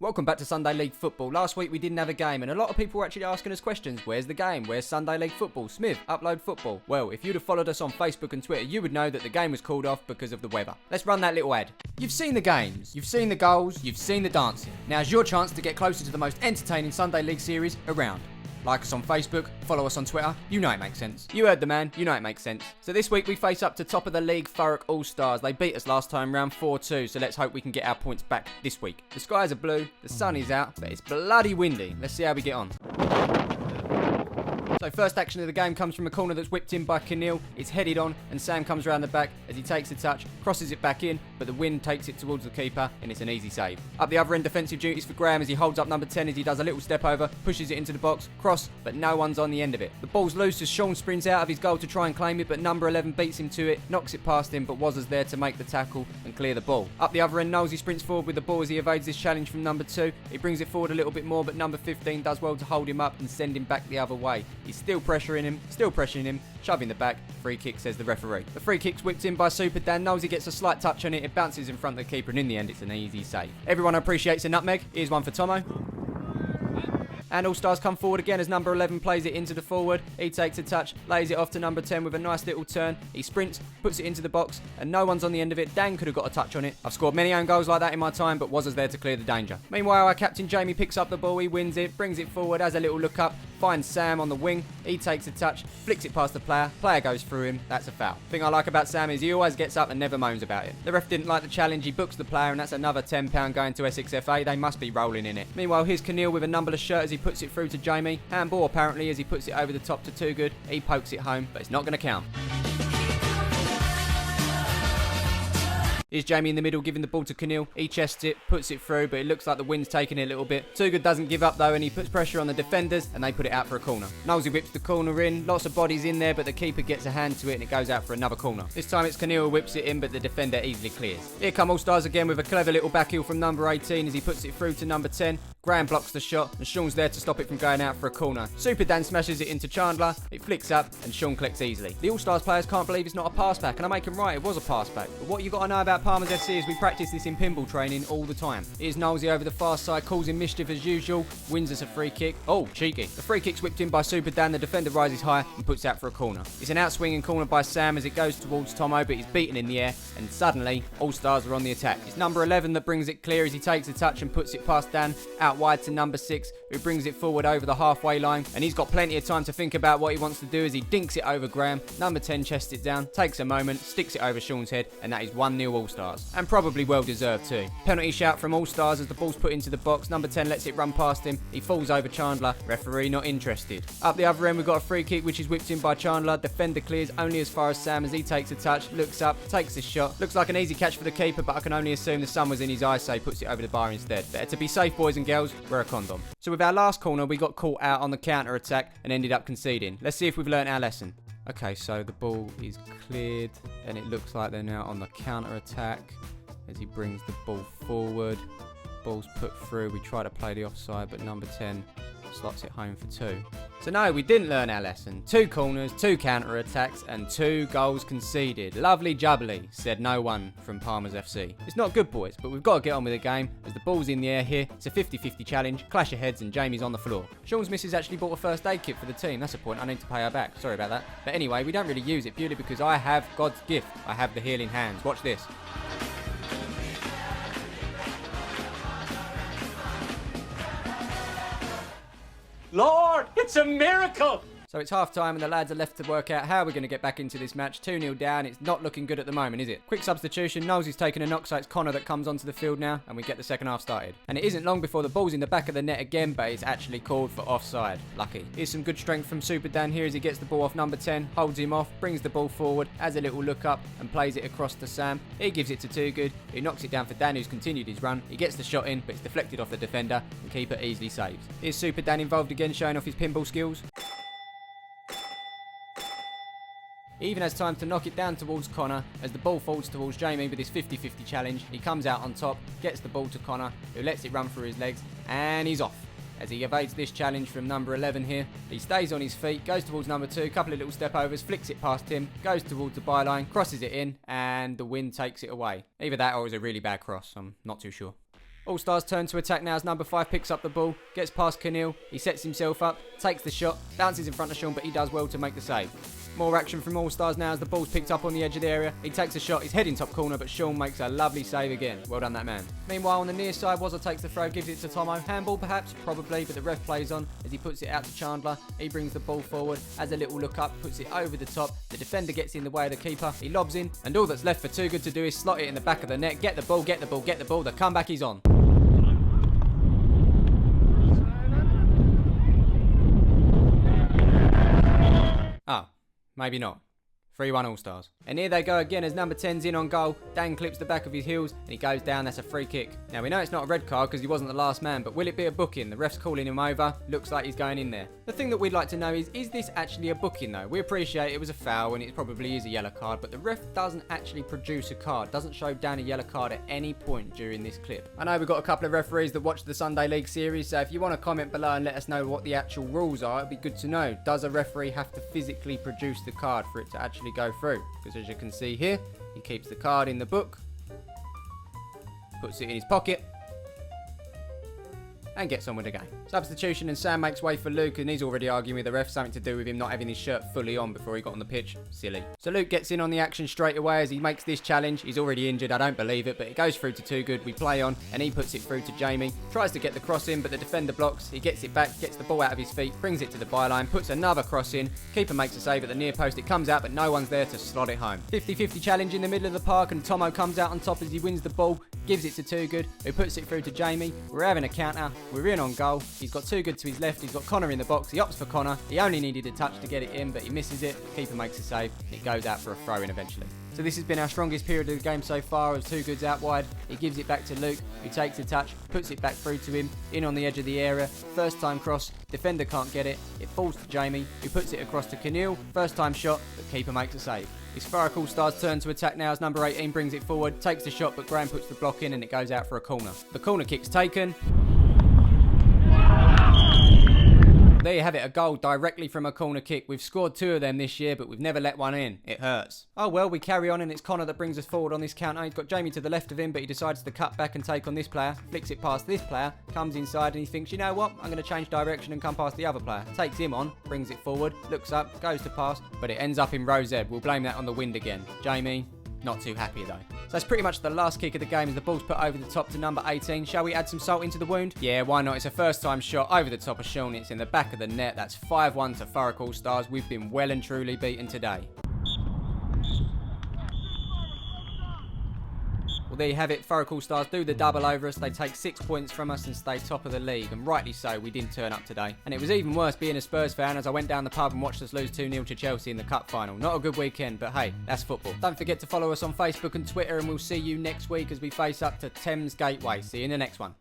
Welcome back to Sunday League Football. Last week we didn't have a game and a lot of people were actually asking us questions. Where's the game? Where's Sunday League Football? Smiv, upload football. Well, if you'd have followed us on Facebook and Twitter, you would know that the game was called off because of the weather. Let's run that little ad. You've seen the games, you've seen the goals, you've seen the dancing. Now's your chance to get closer to the most entertaining Sunday League series around. Like us on Facebook, follow us on Twitter, you know it makes sense. You heard the man, you know it makes sense. So this week we face up to top of the league Thurrock Allstars. They beat us last time round 4-2, so let's hope we can get our points back this week. The skies are blue, the sun is out, but it's bloody windy. Let's see how we get on. So first action of the game comes from a corner that's whipped in by Keneal. It's headed on and Sam comes around the back as he takes the touch, crosses it back in, but the wind takes it towards the keeper and it's an easy save. Up the other end, defensive duties for Graham as he holds up number 10 as he does a little step over, pushes it into the box, cross, but no one's on the end of it. The ball's loose as Sean sprints out of his goal to try and claim it, but number 11 beats him to it, knocks it past him, but was there to make the tackle and clear the ball. Up the other end, Nosey sprints forward with the ball as he evades this challenge from number 2. He brings it forward a little bit more, but number 15 does well to hold him up and send him back the other way. He's still pressuring him, shoving the back. Free kick, says the referee. The free kick's whipped in by Super Dan. Nosey gets a slight touch on it. It bounces in front of the keeper, and in the end, it's an easy save. Everyone appreciates a nutmeg. Here's one for Tomo. And All-Stars come forward again as number 11 plays it into the forward. He takes a touch, lays it off to number 10 with a nice little turn. He sprints, puts it into the box, and no one's on the end of it. Dan could have got a touch on it. I've scored many own goals like that in my time, but was there to clear the danger. Meanwhile, our captain Jamie picks up the ball. He wins it, brings it forward, has a little look up, finds Sam on the wing. He takes a touch, flicks it past the player. Player goes through him. That's a foul. Thing I like about Sam is he always gets up and never moans about it. The ref didn't like the challenge. He books the player, and that's another £10 going to Essex FA. They must be rolling in it. Meanwhile, here's Keneal with a numberless shirt as he puts it through to Jamie. Handball apparently as he puts it over the top to Too Good. He pokes it home, but it's not going to count. Here's Jamie in the middle giving the ball to Keneal. He chests it, puts it through, but it looks like the wind's taking it a little bit. Too Good doesn't give up though, and he puts pressure on the defenders, and they put it out for a corner. Nosey whips the corner in. Lots of bodies in there, but the keeper gets a hand to it, and it goes out for another corner. This time it's Keneal who whips it in, but the defender easily clears. Here come All-Stars again with a clever little back heel from number 18 as he puts it through to number 10. Graham blocks the shot, and Sean's there to stop it from going out for a corner. Super Dan smashes it into Chandler. It flicks up, and Sean collects easily. The All-Stars players can't believe it's not a pass back, and I make them right, it was a pass back. But what you got to know about Palmer's FC is we practice this in pinball training all the time. Here's Nosey over the far side, causing mischief as usual, wins us a free kick. Oh, cheeky. The free kick's whipped in by Super Dan. The defender rises high and puts out for a corner. It's an out-swinging corner by Sam as it goes towards Tomo, but he's beaten in the air, and suddenly All-Stars are on the attack. It's number 11 that brings it clear as he takes a touch and puts it past Dan, out wide to number 6, who brings it forward over the halfway line, and he's got plenty of time to think about what he wants to do as he dinks it over Graham. Number 10 chests it down, takes a moment, sticks it over Sean's head, and that is 1-0 All-Stars. And probably well deserved too. Penalty shout from All-Stars as the ball's put into the box. Number 10 lets it run past him. He falls over Chandler. Referee not interested. Up the other end we've got a free kick which is whipped in by Chandler. Defender clears only as far as Sam as he takes a touch, looks up, takes the shot. Looks like an easy catch for the keeper, but I can only assume the sun was in his eyes, so he puts it over the bar instead. Better to be safe, boys and girls. Wear a condom. So with our last corner, we got caught out on the counter-attack and ended up conceding. Let's see if we've learnt our lesson. Okay, so the ball is cleared and it looks like they're now on the counter-attack as he brings the ball forward. Ball's put through. We try to play the offside, but number 10 slots it home for 2. So no, we didn't learn our lesson. 2 corners, 2 counter-attacks, and 2 goals conceded. Lovely jubbly, said no one from Palmer's FC. It's not good, boys, but we've got to get on with the game as the ball's in the air here. It's a 50-50 challenge, clash of heads, and Jamie's on the floor. Sean's missus actually bought a first aid kit for the team. That's a point. I need to pay her back. Sorry about that. But anyway, we don't really use it purely because I have God's gift. I have the healing hands. Watch this. Lord, it's a miracle! So it's half time and the lads are left to work out how we're going to get back into this match. 2-0 down. It's not looking good at the moment, is it? Quick substitution. Nosey's taken a knock, so it's Connor that comes onto the field now, and we get the second half started. And it isn't long before the ball's in the back of the net again, but it's actually called for offside. Lucky. Here's some good strength from Super Dan here as he gets the ball off number 10, holds him off, brings the ball forward, has a little look up, and plays it across to Sam. He gives it to Too Good, who knocks it down for Dan, who's continued his run. He gets the shot in, but it's deflected off the defender, and keeper easily saves. Here's Super Dan involved again, showing off his pinball skills. He even has time to knock it down towards Connor as the ball falls towards Jamie with his 50-50 challenge. He comes out on top, gets the ball to Connor, who lets it run through his legs, and he's off. As he evades this challenge from number 11 here, he stays on his feet, goes towards number 2, couple of little step overs, flicks it past him, goes towards the byline, crosses it in, and the wind takes it away. Either that or it was a really bad cross, I'm not too sure. All-Stars turn to attack now as number 5 picks up the ball, gets past Keneal, he sets himself up, takes the shot, bounces in front of Sean, but he does well to make the save. More action from All-Stars now as the ball's picked up on the edge of the area. He takes a shot, he's heading top corner, but Sean makes a lovely save again. Well done, that man. Meanwhile, on the near side, Wazza takes the throw, gives it to Tomo. Handball perhaps? Probably, but the ref plays on as he puts it out to Chandler. He brings the ball forward, has a little look up, puts it over the top. The defender gets in the way of the keeper. He lobs in, and all that's left for Too Good to do is slot it in the back of the net. Get the ball, get the ball, get the ball. The comeback is on. Oh, maybe not. 3-1 All-Stars. And here they go again as number 10's in on goal. Dan clips the back of his heels and he goes down. That's a free kick. Now we know it's not a red card because he wasn't the last man, but will it be a booking? The ref's calling him over. Looks like he's going in there. The thing that we'd like to know is this actually a booking though? We appreciate it was a foul and it probably is a yellow card, but the ref doesn't actually produce a card. Doesn't show Dan a yellow card at any point during this clip. I know we've got a couple of referees that watch the Sunday League series, so if you want to comment below and let us know what the actual rules are, it'd be good to know. Does a referee have to physically produce the card for it to actually go through? Because as you can see here, he keeps the card in the book, puts it in his pocket, and gets on with the game. Substitution and Sam makes way for Luke and he's already arguing with the ref, something to do with him not having his shirt fully on before he got on the pitch. Silly. So Luke gets in on the action straight away as he makes this challenge. He's already injured, I don't believe it, but it goes through to Too Good. We play on and he puts it through to Jamie. Tries to get the cross in, but the defender blocks. He gets it back, gets the ball out of his feet, brings it to the byline, puts another cross in. Keeper makes a save at the near post. It comes out, but no one's there to slot it home. 50-50 challenge in the middle of the park and Tomo comes out on top as he wins the ball. Gives it to Too Good, who puts it through to Jamie. We're having a counter. We're in on goal. He's got Too Good to his left. He's got Connor in the box. He opts for Connor. He only needed a touch to get it in, but he misses it. Keeper makes a save. It goes out for a throw-in eventually. So this has been our strongest period of the game so far as Too Good's out wide. He gives it back to Luke, who takes a touch, puts it back through to him, in on the edge of the area. First time cross, defender can't get it. It falls to Jamie, who puts it across to Keneal. First time shot, but keeper makes a save. It's Thurrock Allstars' turn to attack now as number 18 brings it forward, takes the shot, but Graham puts the block in and it goes out for a corner. The corner kick's taken. There you have it, a goal directly from a corner kick. We've scored 2 of them this year, but we've never let one in. It hurts. Oh well, we carry on and it's Connor that brings us forward on this counter. He's got Jamie to the left of him, but he decides to cut back and take on this player. Flicks it past this player, comes inside and he thinks, you know what, I'm going to change direction and come past the other player. Takes him on, brings it forward, looks up, goes to pass, but it ends up in row Z. We'll blame that on the wind again. Jamie, not too happy though. So that's pretty much the last kick of the game as the ball's put over the top to number 18. Shall we add some salt into the wound? Yeah, why not? It's a first time shot over the top of Sean. It's in the back of the net. That's 5-1 to Thurrock Allstars. We've been well and truly beaten today. Well, there you have it. Thurrock Allstars do the double over us. They take 6 points from us and stay top of the league. And rightly so, we didn't turn up today. And it was even worse being a Spurs fan as I went down the pub and watched us lose 2-0 to Chelsea in the cup final. Not a good weekend, but hey, that's football. Don't forget to follow us on Facebook and Twitter and we'll see you next week as we face up to Thames Gateway. See you in the next one.